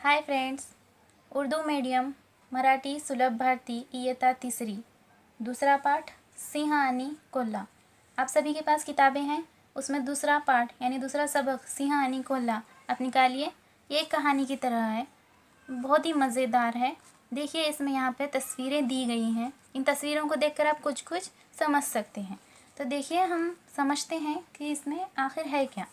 Hi friends, Urdu medium Marathi सुलभ भारती इयत्ता तीसरी दूसरा पाठ सिंह आणि कोल्हा। आप सभी के पास किताबें हैं, उसमें दूसरा पाठ यानी दूसरा सबक सिंह आणि कोल्हा आप निकालिए। ये एक कहानी की तरह है, बहुत ही मज़ेदार है। देखिए इसमें यहाँ पे तस्वीरें दी गई हैं, इन तस्वीरों को देखकर आप कुछ कुछ समझ सकते हैं। तो देखिए हम समझते हैं कि इसमें आखिर है क्या,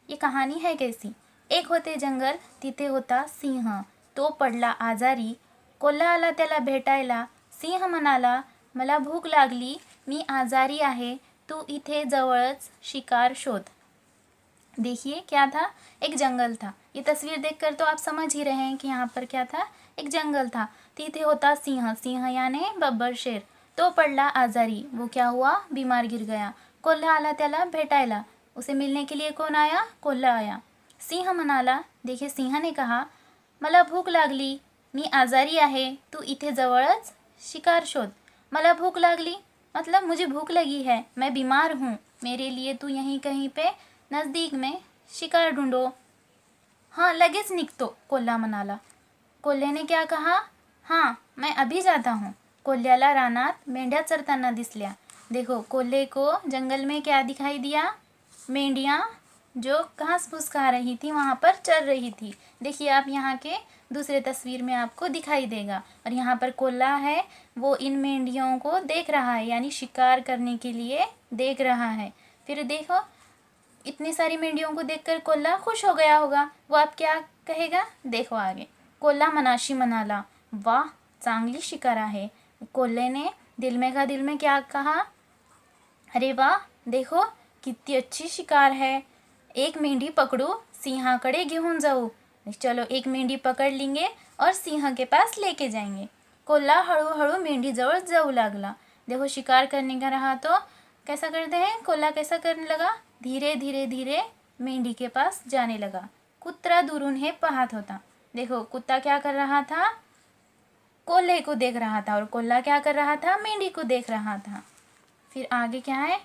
ये कहानी है कैसी। एक होते जंगल, तिथे होता सिंह, तो पडला आजारी। कोल्हा आला त्याला भेटायला। सिंह म्हणाला, मला भूक लागली, मी आजारी आहे, तू इथे जवळच शिकार शोध। देखिए क्या था, एक जंगल था। ये तस्वीर देखकर तो आप समझ ही रहे हैं कि यहाँ पर क्या था, एक जंगल था। तिथे होता सिंह, सिंह यानी बब्बर शेर। तो पडला आजारी, वो क्या हुआ, बीमार गिर गया। कोल्हा आला त्याला भेटायला, उसे मिलने के लिए कौन आया, कोल्हा आया। सिंह म्हणाला, देखिए सिंह ने कहा, मला भूक लागली, मी आजारी आहे, तू इथे जवळच शिकार शोध। मला भूख लागली मतलब मुझे भूख लगी है, मैं बीमार हूँ, मेरे लिए तू यहीं कहीं पे नज़दीक में शिकार ढूंढो। हाँ लगेच निघतो, कोल्हा म्हणाला। कोल्हे ने क्या कहा, हाँ मैं अभी जाता हूँ। कोल्ह्याला रानात मेंढ्या चरताना दिसल्या। देखो कोल्हे को जंगल में क्या दिखाई दिया, मेंढियाँ जो घास फूस खा रही थी, वहाँ पर चर रही थी। देखिए आप यहाँ के दूसरे तस्वीर में आपको दिखाई देगा। और यहाँ पर कोल्हा है, वो इन मेंढियों को देख रहा है, यानी शिकार करने के लिए देख रहा है। फिर देखो इतनी सारी मेंढियों को देखकर कोल्हा खुश हो गया होगा, वो आप क्या कहेगा, देखो आगे। कोल्हा मनाशी म्हणाला, वाह चांगली शिकार आहे। कोल्हे ने दिल में का दिल में क्या कहा, अरे वाह देखो कितनी अच्छी शिकार है, एक मेंढी पकड़ू, सिंहाकडे घेऊन जाऊ। चलो एक मेंढी पकड़ लेंगे और सिंह के पास लेके जाएंगे। कोल्हा हळूहळू मेंढी जवळ जाऊ लागला। देखो शिकार करने का रहा तो कैसा करते हैं, कोल्हा कैसा करने लगा, धीरे धीरे धीरे मेंढी के पास जाने लगा। कुत्रा दूरून हे पाहत होता। देखो कुत्ता क्या कर रहा था, कोल्हे को देख रहा था, और कोल्हा क्या कर रहा था, मेंढी को देख रहा था। फिर आगे क्या है,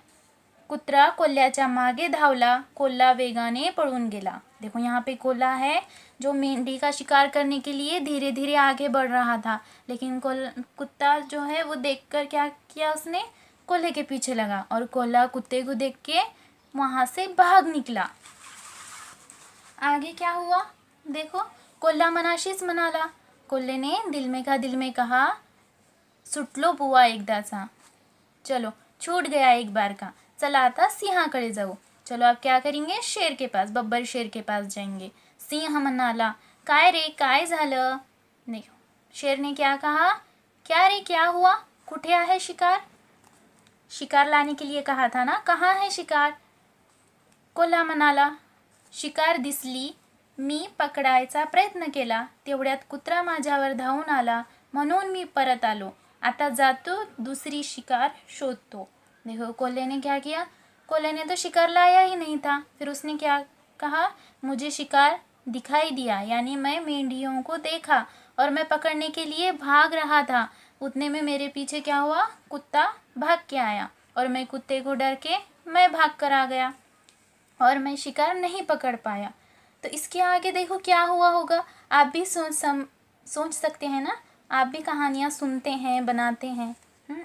कुत्रा कोल्ह्याच्या मागे धावला, कोल्हा वेगाने पळून गेला। देखो यहाँ पे कोल्हा है जो मेंढी का शिकार करने के लिए धीरे धीरे आगे बढ़ रहा था, लेकिन कुत्ता जो है वो देखकर क्या किया, उसने कोल्हे के पीछे लगा, और कोल्हा कुत्ते को देख के वहाँ से भाग निकला। आगे क्या हुआ, देखो कोल्हा मनाशीच म्हणाला। कोल्हे ने दिल में का दिल में कहा, सुटलो बुवा एकदाचा, चलो छूट गया एक बार का, चला आता सिंहाकडे जाऊ। चलो आप क्या करेंगे, शेर के पास, बब्बर शेर के पास जाएंगे। सिंह म्हणाला, काय रे काय झालं। देखो शेर ने क्या कहा, क्या रे क्या हुआ, कुठे आहे शिकार, शिकार लाने के लिए कहा था ना, कहाँ है शिकार। कोल्हा म्हणाला, शिकार दिसली, मी पकडायचा प्रयत्न केला, तेवढ्यात कुत्रा माझ्यावर धावून आला, म्हणून मी परत आलो, आता जातो दूसरी शिकार शोधतो। देखो कोल्हे ने क्या किया, कोल्हे ने तो शिकार लाया ही नहीं था, फिर उसने क्या कहा, मुझे शिकार दिखाई दिया, यानी मैं मेंढियों को देखा और मैं पकड़ने के लिए भाग रहा था। उतने में मेरे पीछे क्या हुआ, कुत्ता भाग के आया, और मैं कुत्ते को डर के मैं भाग कर आ गया, और मैं शिकार नहीं पकड़ पाया। तो इसके आगे देखो क्या हुआ होगा, आप भी सोच सकते हैं ना, आप भी कहानियाँ सुनते हैं, बनाते हैं।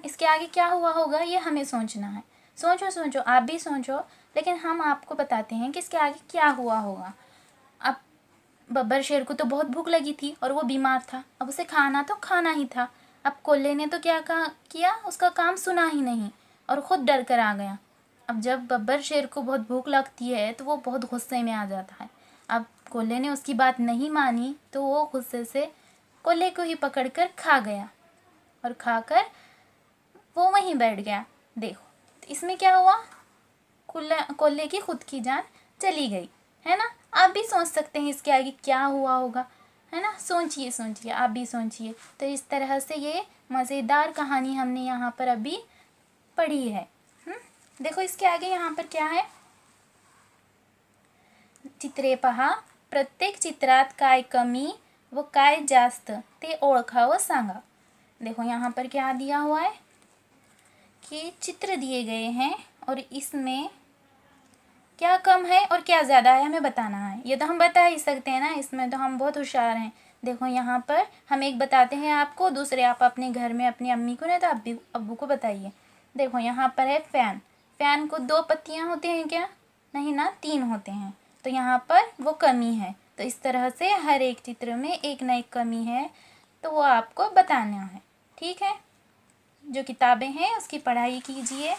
इसके आगे क्या हुआ होगा ये हमें सोचना है। सोचो सोचो, आप भी सोचो, लेकिन हम आपको बताते हैं कि इसके आगे क्या हुआ होगा। अब बब्बर शेर को तो बहुत भूख लगी थी और वो बीमार था, अब उसे खाना तो खाना ही था। अब कोल्हे ने तो क्या किया, उसका काम सुना ही नहीं और ख़ुद डर कर आ गया। अब जब बब्बर शेर को बहुत भूख लगती है तो वो बहुत गुस्से में आ जाता है। अब कोल्हे ने उसकी बात नहीं मानी तो वो गुस्से से कोल्हे को ही पकड़कर खा गया, और खाकर वो वहीं बैठ गया। देखो तो इसमें क्या हुआ, कोल्हे की खुद की जान चली गई, है ना। आप भी सोच सकते हैं इसके आगे क्या हुआ होगा, है ना। सोचिए सोचिए, आप भी सोचिए। तो इस तरह से ये मज़ेदार कहानी हमने यहाँ पर अभी पढ़ी है। देखो इसके आगे यहाँ पर क्या है, चित्रे पहा, प्रत्येक चित्रात काय कमी व काय जास्त ते ओळखावं सांगा। देखो यहाँ पर क्या दिया हुआ है कि चित्र दिए गए हैं और इसमें क्या कम है और क्या ज़्यादा है हमें बताना है। ये तो हम बता ही सकते हैं ना, इसमें तो हम बहुत होशियार हैं। देखो यहाँ पर हम एक बताते हैं आपको, दूसरे आप अपने घर में अपनी अम्मी को नहीं तो अब्बू को बताइए। देखो यहाँ पर है फ़ैन। फ़ैन को 2 पत्तियाँ होती हैं क्या? नहीं ना, 3 होते हैं। तो यहाँ पर वो कमी है। तो इस तरह से हर एक चित्र में एक ना एक कमी है, तो वो आपको बताना है। ठीक है, जो किताबें हैं उसकी पढ़ाई कीजिए।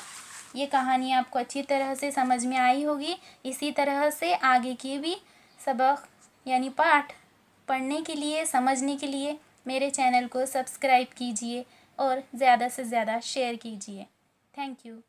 ये कहानी आपको अच्छी तरह से समझ में आई होगी। इसी तरह से आगे की भी सबक यानी पाठ पढ़ने के लिए, समझने के लिए मेरे चैनल को सब्सक्राइब कीजिए और ज़्यादा से ज़्यादा शेयर कीजिए। Thank you.